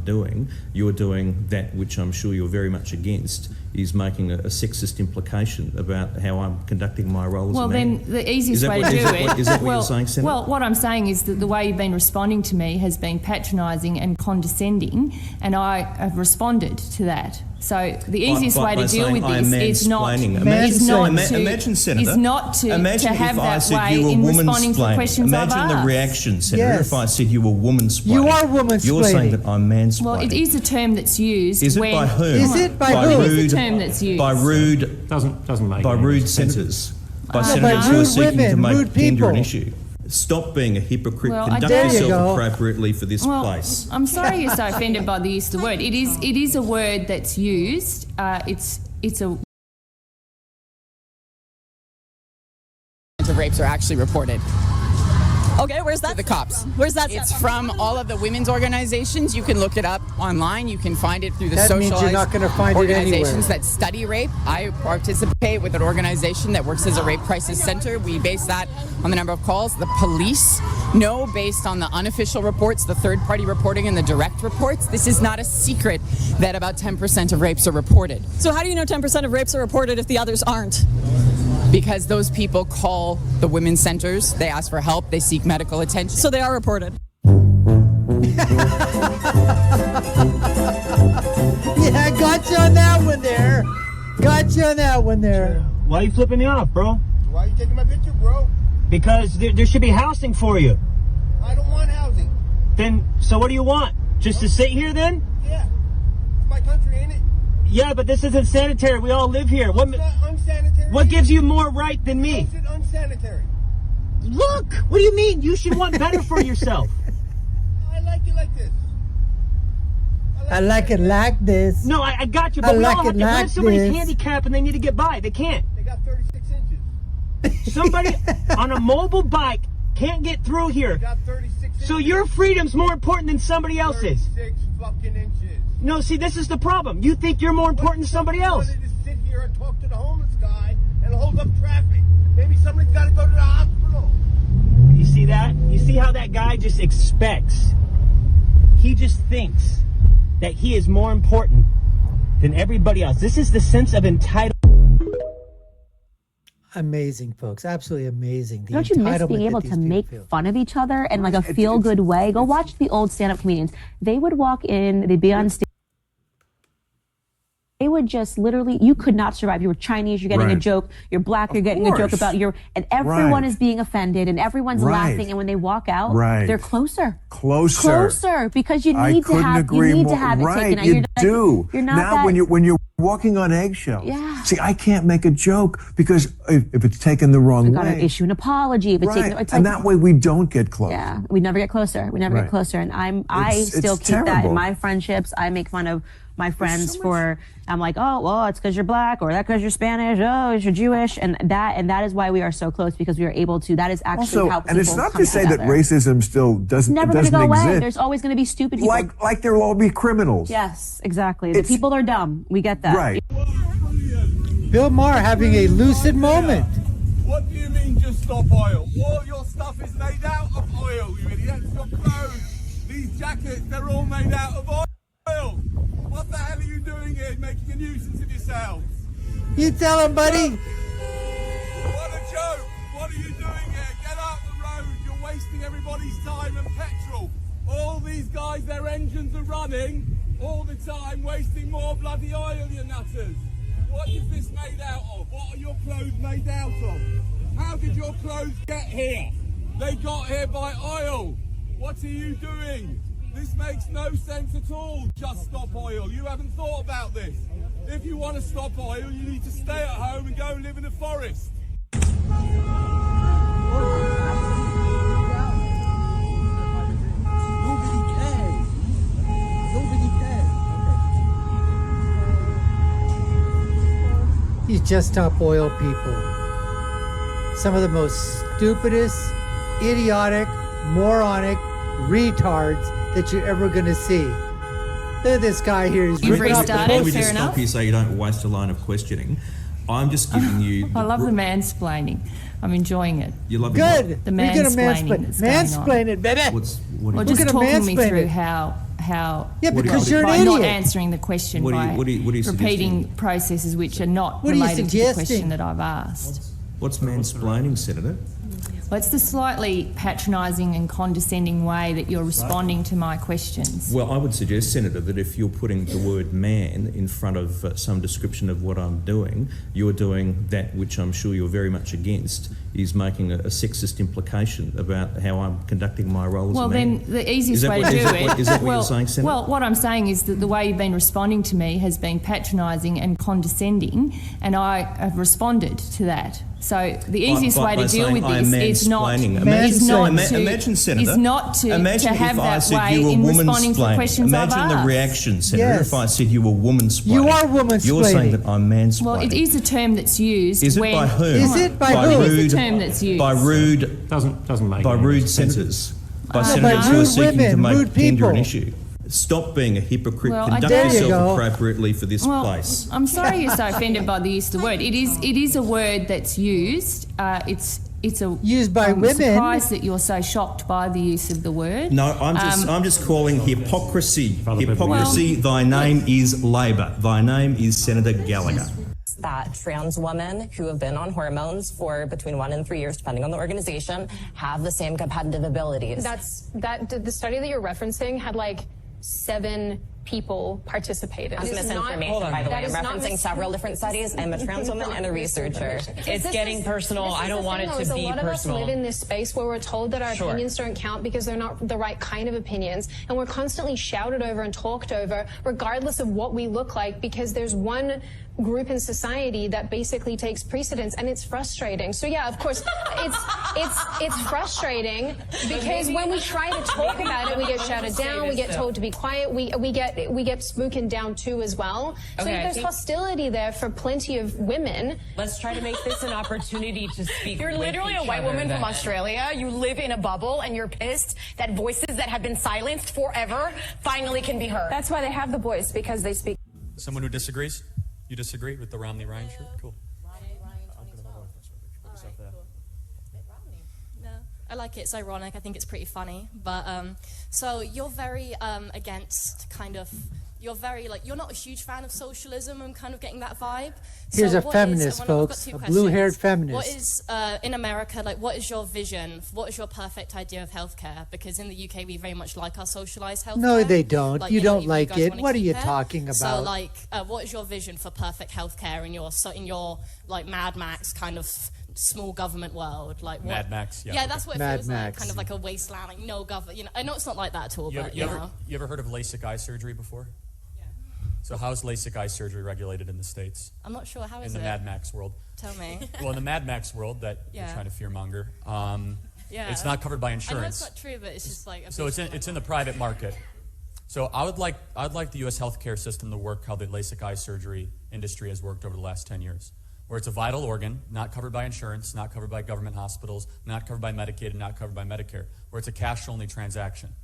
doing. You're doing that which I'm sure you're very much against, is making a sexist implication about how I'm conducting my role as a man. Well, then the easiest way to do it... Is that what you're saying, Senator? Well, what I'm saying is that the way you've been responding to me has been patronising and condescending, and I have responded to that. So the easiest way to deal with this is not to have that way in responding to the questions I've asked. Imagine the reaction, Senator, if I said you were woman-splaining. You are woman-splaining. You're saying that I'm mansplaining. Well, it is a term that's used. Is it by whom? Is it by who? It is a term that's used. By rude... Doesn't make by rude senators. By senators who are seeking to make gender an issue. Stop being a hypocrite. Conduct yourself appropriately for this place. I'm sorry you're so offended by the use of the word. It is a word that's used. It's a... of rapes are actually reported. Okay, where's that? To the cops. Where's that? It's from all of the women's organizations. You can look it up online. You can find it through the socialized organizations that study rape. I participate with an organization that works as a rape crisis center. We base that on the number of calls. The police know, based on the unofficial reports, the third-party reporting, and the direct reports. This is not a secret that about 10% of rapes are reported. So how do you know 10% of rapes are reported if the others aren't? Because those people call the women's centers, they ask for help, they seek medical attention. So they are reported. Yeah, got you on that one there. Got you on that one there. Why are you flipping me off, bro? Why are you taking my picture, bro? Because there should be housing for you. I don't want housing. Then, so what do you want? Just to sit here then? Yeah. It's my country, ain't it? Yeah, but this isn't sanitary. We all live here. It's not unsanitary. What gives you more right than me? How is it unsanitary? Look! What do you mean? You should want better for yourself. I like it like this. I like it like this. No, I got you, but we all have to have somebody's handicap and they need to get by. They can't. They got 36 inches. Somebody on a mobile bike can't get through here. They got 36 inches. So your freedom's more important than somebody else's. 36 fucking inches. No, see, this is the problem. You think you're more important than somebody else. I wanted to sit here and talk to the homeless guy and hold up traffic. Maybe somebody's got to go to the hospital. You see that? You see how that guy just expects? He just thinks that he is more important than everybody else. This is the sense of entitlement. Amazing, folks. Absolutely amazing. Don't you miss being able to make fun of each other in like a feel-good way? Go watch the old stand-up comedians. They would walk in, they'd be on stage. They would just literally, you could not survive. You were Chinese, you're getting a joke. You're black, you're getting a joke about and everyone is being offended and everyone's laughing. And when they walk out, they're closer. Closer, because you need to have it taken out. You do. You're not when you're walking on eggshells. Yeah. See, I can't make a joke because if it's taken the wrong way. Got to issue an apology. If it's taken, it's and that way we don't get close. Yeah, we never get closer. We never get closer. And I still keep that in my friendships. I make fun of my friends I'm like, oh, well, it's because you're black, or that because you're Spanish, oh, you're Jewish, and that is why we are so close, because we are able to. That is actually how people and it's not come to say together. that racism still doesn't never going to go away. exist. There's always going to be stupid people. Like there will all be criminals. Yes, exactly. The people are dumb. We get that. Right. Bill Maher having a lucid moment. What do you mean just stop oil? All your stuff is made out of oil, you idiots. Your clothes, these jackets, they're all made out of oil. What the hell are you doing here, making a nuisance of yourselves? You tell him, buddy. What a joke. What are you doing here? Get out the road. You're wasting everybody's time and petrol. All these guys, their engines are running all the time, wasting more bloody oil, you nutters. What is this made out of? What are your clothes made out of? How did your clothes get here? They got here by oil. What are you doing? This makes no sense at all. Just stop oil. You haven't thought about this. If you want to stop oil, you need to stay at home and go live in a forest. You just top oil people. Some of the most stupidest, idiotic, moronic retards that you're ever going to see. Look at this guy here. He's You've restarted, Let me just fair stop enough. here so you don't waste a line of questioning. I'm just giving you... I love the mansplaining. I'm enjoying it. You love Good. The mansplaining that's going on. Mansplain it, baby. What Well, do you just talking me through how how Yeah, because you're an by idiot. not answering the question What are by you repeating suggesting? processes which are not What are you related to the question suggesting? that I've asked. What's mansplaining, Senator? Well, it's the slightly patronising and condescending way that you're responding to my questions. Well, I would suggest, Senator, that if you're putting the word man in front of some description of what I'm doing, you're doing that which I'm sure you're very much against, is making a sexist implication about how I'm conducting my role as a man. Well, then the easiest way to do it... Is that what you're saying, Senator? Well, what I'm saying is that the way you've been responding to me has been patronising and condescending, and I have responded to that. So the easiest way to deal with this is not to have that way in responding to the questions I've asked. Imagine the reaction, Senator, Yes. if I said you were womansplaining. You are womansplaining. You're saying that I'm mansplaining. Well, it is a term that's used. Is it when, by whom? Is it by who? It is a term that's used. By rude, Doesn't make by any rude sense. senators, by by senators who are rude seeking women, to make rude gender an people. issue. Stop being a hypocrite. Well, Conduct There you yourself go. appropriately for this Well, place. I'm sorry you're so offended by the use of the word. It is a word that's used. It's a Used by I'm women. surprised that you're so shocked by the use of the word. No, I'm just calling hypocrisy. Other people- Hypocrisy. Thy name is Labor. Thy name is Senator Gallagher. That trans women who have been on hormones for between 1 and 3 years, depending on the organization, have the same competitive abilities. The study that you're referencing had like 7 people participated. That's misinformation, by the way. I'm referencing several different studies. I'm a trans woman and a researcher. It's getting personal. I don't want it to be personal. A lot of us live in this space where we're told that our Sure. opinions don't count because they're not the right kind of opinions, and we're constantly shouted over and talked over, regardless of what we look like, because there's one group in society that basically takes precedence, and it's frustrating. So yeah, of course, it's frustrating because when we try to talk about it, we get shouted down, we get told to be quiet, we get spoken down too as well. So Okay, there's hostility there for plenty of women. Let's try to make this an opportunity to speak. You're with literally a each white other woman then. from Australia. You live in a bubble and you're pissed that voices that have been silenced forever finally can be heard. That's why they have the voice, because they speak. Someone who disagrees? You disagree with the Romney Ryan shirt? Cool. No, I like it. It's ironic. I think it's pretty funny. But so you're very against kind of. You're very you're not a huge fan of socialism. I'm kind of getting that vibe. Here's so a feminist, folks, a blue-haired feminist. What is in America what is your vision? What is your perfect idea of healthcare? Because in the UK we very much like our socialized healthcare. No, they don't. You don't you like guys it. wanna What are keep you it. talking about? So what is your vision for perfect healthcare in your Mad Max kind of small government world? Like what? Mad Max, yeah. Yeah, that's what it Mad feels Max. like. Kind of like a wasteland, like no government. I know it's not like that at all, but You ever heard of LASIK eye surgery before? So how's LASIK eye surgery regulated in the States? I'm not sure. How is in the Mad Max world? Tell me. Well, in the Mad Max world that you're trying to fearmonger, it's not covered by insurance. I know it's not true, but it's just like. So it's in the private market. So I'd like the U.S. healthcare system to work how the LASIK eye surgery industry has worked over the last 10 years, where it's a vital organ, not covered by insurance, not covered by government hospitals, not covered by Medicaid, and not covered by Medicare, where it's a cash-only transaction.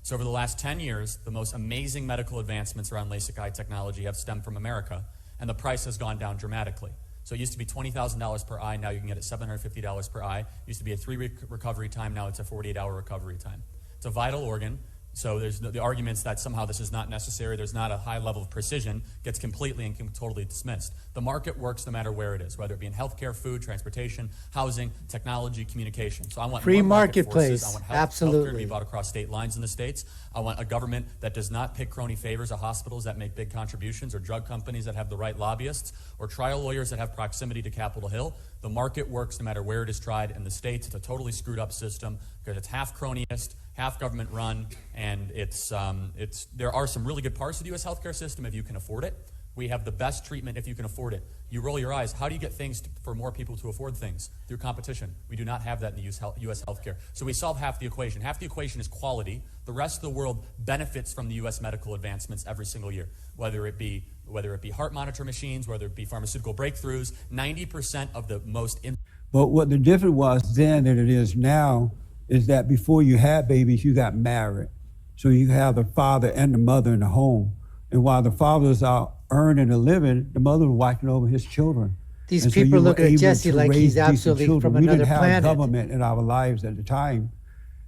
So over the last 10 years, the most amazing medical advancements around LASIK eye technology have stemmed from America, and the price has gone down dramatically. So it used to be $20,000 per eye, now you can get it $750 per eye. It used to be a 3-week recovery time, now it's a 48-hour recovery time. It's a vital organ, so there's the arguments that somehow this is not necessary, there's not a high level of precision, gets completely and totally dismissed. The market works no matter where it is, whether it be in healthcare, food, transportation, housing, technology, communication. So I want Free more market marketplace, forces. I want absolutely. healthcare to be bought across state lines in the States. I want a government that does not pick crony favors of hospitals that make big contributions, or drug companies that have the right lobbyists, or trial lawyers that have proximity to Capitol Hill. The market works no matter where it is tried in the States. It's a totally screwed up system because it's half cronyist, half government run, and there are some really good parts of the U.S. healthcare system if you can afford it. We have the best treatment if you can afford it. You roll your eyes. How do you get things for more people to afford things? Through competition. We do not have that in the U.S. healthcare. So we solve half the equation. Half the equation is quality. The rest of the world benefits from the U.S. medical advancements every single year, whether it be heart monitor machines, whether it be pharmaceutical breakthroughs. 90% of the most... But what the difference was then than it is now is that before you had babies, you got married. So you have the father and the mother in the home. And while the father's out earning a living, the mother was watching over his children. These and people so you look were at able Jesse to like raise he's decent absolutely children. from another We didn't have planet. government in our lives at the time.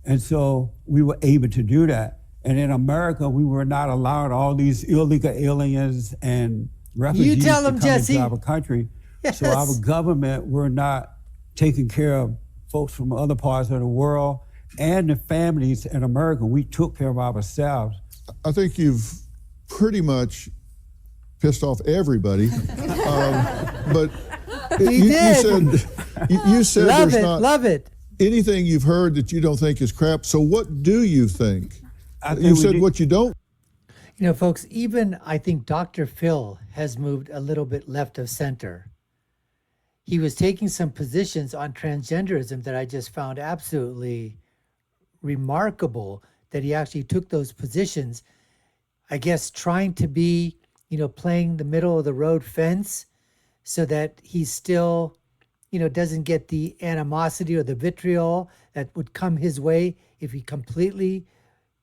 And so we were able to do that. And in America, we were not allowed all these illegal aliens and refugees tell to them, come Jesse. into our country. Yes. So our government were not taking care of folks from other parts of the world and the families in America. We took care of ourselves. I think you've pretty much pissed off everybody. But you said love there's it, not love it. anything you've heard that you don't think is crap. So what do you think? You said what you don't. You know, folks, even I think Dr. Phil has moved a little bit left of center. He was taking some positions on transgenderism that I just found absolutely remarkable, that he actually took those positions, I guess trying to be, playing the middle of the road fence so that he still, doesn't get the animosity or the vitriol that would come his way if he completely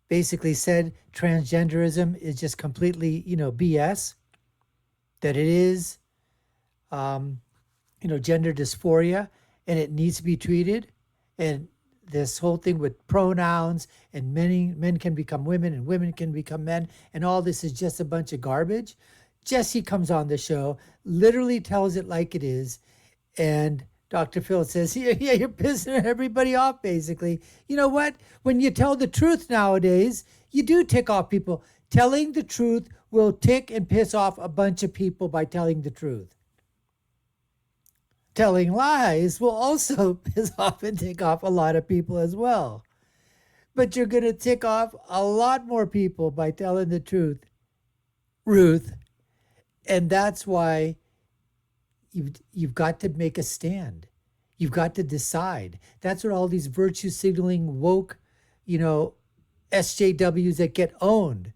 basically said transgenderism is just completely, BS, that it is, gender dysphoria and it needs to be treated. And this whole thing with pronouns and men can become women and women can become men and all this is just a bunch of garbage. Jesse comes on the show, literally tells it like it is. And Dr. Phil says, yeah, you're pissing everybody off, basically. You know what? When you tell the truth nowadays, you do tick off people. Telling the truth will tick and piss off a bunch of people by telling the truth. Telling lies will also piss off and tick off a lot of people as well. But you're going to tick off a lot more people by telling the truth, Ruth. And that's why you've got to make a stand. You've got to decide. That's what all these virtue signaling woke, SJWs that get owned.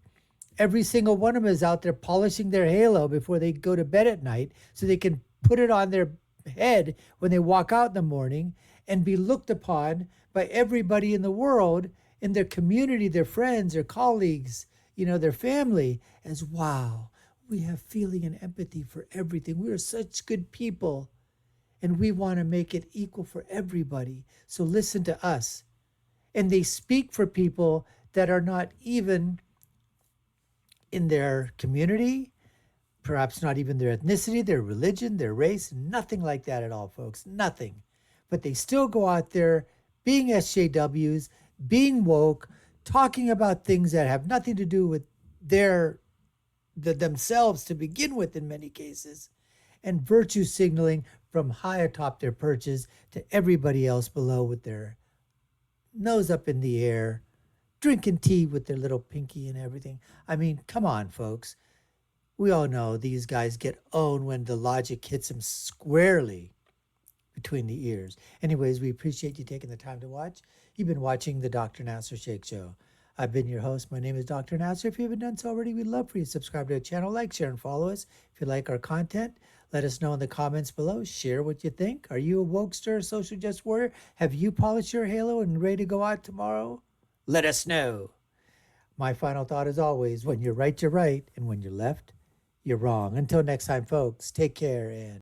Every single one of them is out there polishing their halo before they go to bed at night so they can put it on their head when they walk out in the morning and be looked upon by everybody in the world, in their community, their friends, their colleagues, their family, as wow, we have feeling and empathy for everything. We are such good people and we want to make it equal for everybody. So listen to us. And they speak for people that are not even in their community, perhaps not even their ethnicity, their religion, their race, nothing like that at all, folks, nothing. But they still go out there being SJWs, being woke, talking about things that have nothing to do with themselves to begin with in many cases, and virtue signaling from high atop their perches to everybody else below with their nose up in the air, drinking tea with their little pinky and everything. I mean, come on, folks. We all know these guys get owned when the logic hits them squarely between the ears. Anyways, we appreciate you taking the time to watch. You've been watching the Dr. Nasser Shake Show. I've been your host. My name is Dr. Nasser. If you haven't done so already, we'd love for you to subscribe to our channel, like, share, and follow us. If you like our content, let us know in the comments below. Share what you think. Are you a wokester, social justice warrior? Have you polished your halo and ready to go out tomorrow? Let us know. My final thought is always, when you're right, and when you're left, you're wrong. Until next time, folks, take care and